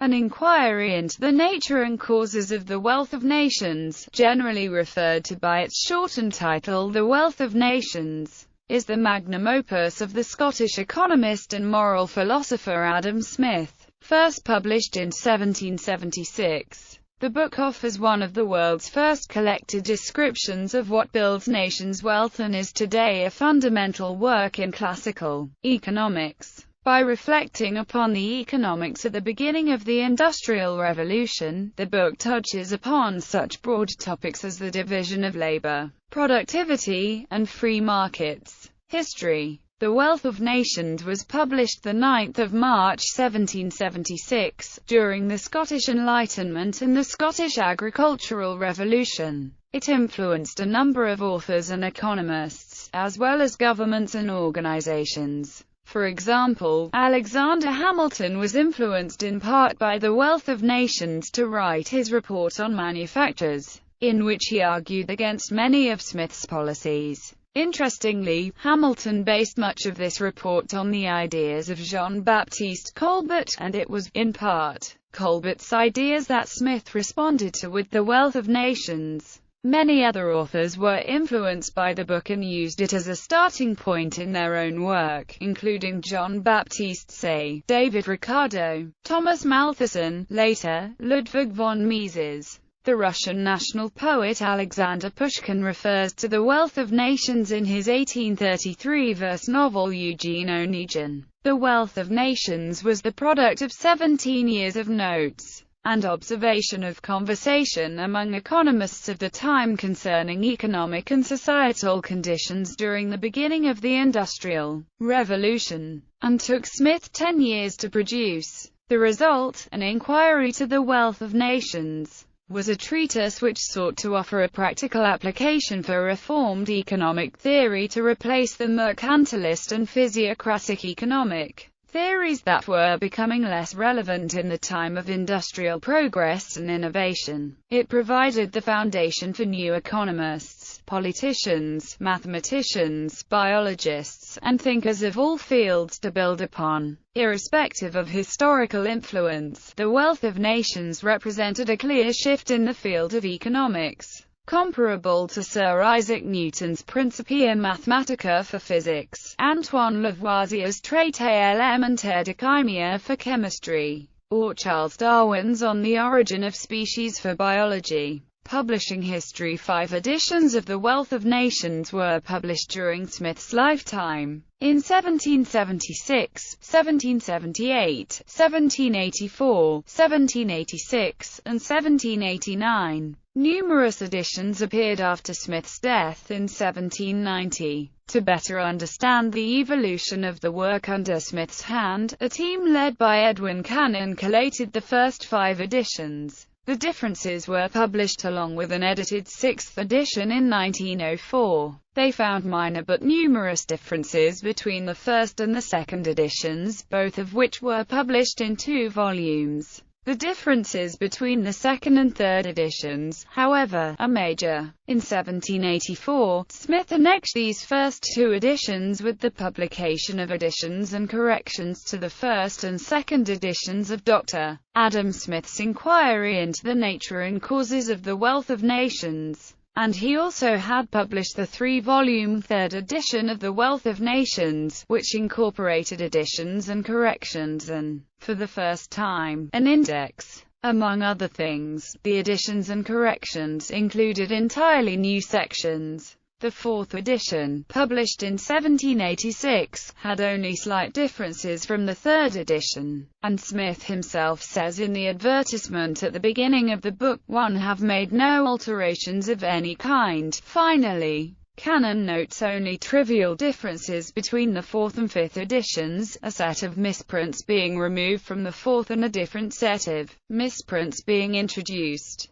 An inquiry into the nature and causes of the wealth of nations, generally referred to by its shortened title The Wealth of Nations, is the magnum opus of the Scottish economist and moral philosopher Adam Smith, first published in 1776. The book offers one of the world's first collected descriptions of what builds nations' wealth and is today a fundamental work in classical economics. By reflecting upon the economics at the beginning of the Industrial Revolution, the book touches upon such broad topics as the division of labor, productivity, and free markets. History. The Wealth of Nations was published 9 March 1776, during the Scottish Enlightenment and the Scottish Agricultural Revolution. It influenced a number of authors and economists, as well as governments and organizations. For example, Alexander Hamilton was influenced in part by The Wealth of Nations to write his report on manufactures, in which he argued against many of Smith's policies. Interestingly, Hamilton based much of this report on the ideas of Jean-Baptiste Colbert, and it was, in part, Colbert's ideas that Smith responded to with The Wealth of Nations. Many other authors were influenced by the book and used it as a starting point in their own work, including Jean-Baptiste Say, David Ricardo, Thomas Malthusson, later, Ludwig von Mises. The Russian national poet Alexander Pushkin refers to The Wealth of Nations in his 1833 verse novel Eugene Onegin. The Wealth of Nations was the product of 17 years of notes and observation of conversation among economists of the time concerning economic and societal conditions during the beginning of the Industrial Revolution, and took Smith 10 years to produce. The result, an inquiry to the wealth of nations, was a treatise which sought to offer a practical application for reformed economic theory to replace the mercantilist and physiocratic economic theories that were becoming less relevant in the time of industrial progress and innovation. It provided the foundation for new economists, politicians, mathematicians, biologists, and thinkers of all fields to build upon. Irrespective of historical influence, The Wealth of Nations represented a clear shift in the field of economics, comparable to Sir Isaac Newton's Principia Mathematica for physics, Antoine Lavoisier's Traité élémentaire de chimie for chemistry, or Charles Darwin's On the Origin of Species for biology. Publishing history. 5 editions of The Wealth of Nations were published during Smith's lifetime. In 1776, 1778, 1784, 1786, and 1789. Numerous editions appeared after Smith's death in 1790. To better understand the evolution of the work under Smith's hand, a team led by Edwin Cannon collated the first 5 editions. The differences were published along with an edited 6th edition in 1904. They found minor but numerous differences between the first and the second editions, both of which were published in 2 volumes. The differences between the second and third editions, however, are major. In 1784, Smith annexed these first 2 editions with the publication of additions and corrections to the first and second editions of Dr. Adam Smith's Inquiry into the Nature and Causes of the Wealth of Nations. And he also had published the 3-volume third edition of The Wealth of Nations, which incorporated additions and corrections and, for the first time, an index. Among other things, the additions and corrections included entirely new sections. The 4th edition, published in 1786, had only slight differences from the 3rd edition, and Smith himself says in the advertisement at the beginning of the book, "One have made no alterations of any kind." Finally, Cannon notes only trivial differences between the 4th and 5th editions, a set of misprints being removed from the 4th and a different set of misprints being introduced.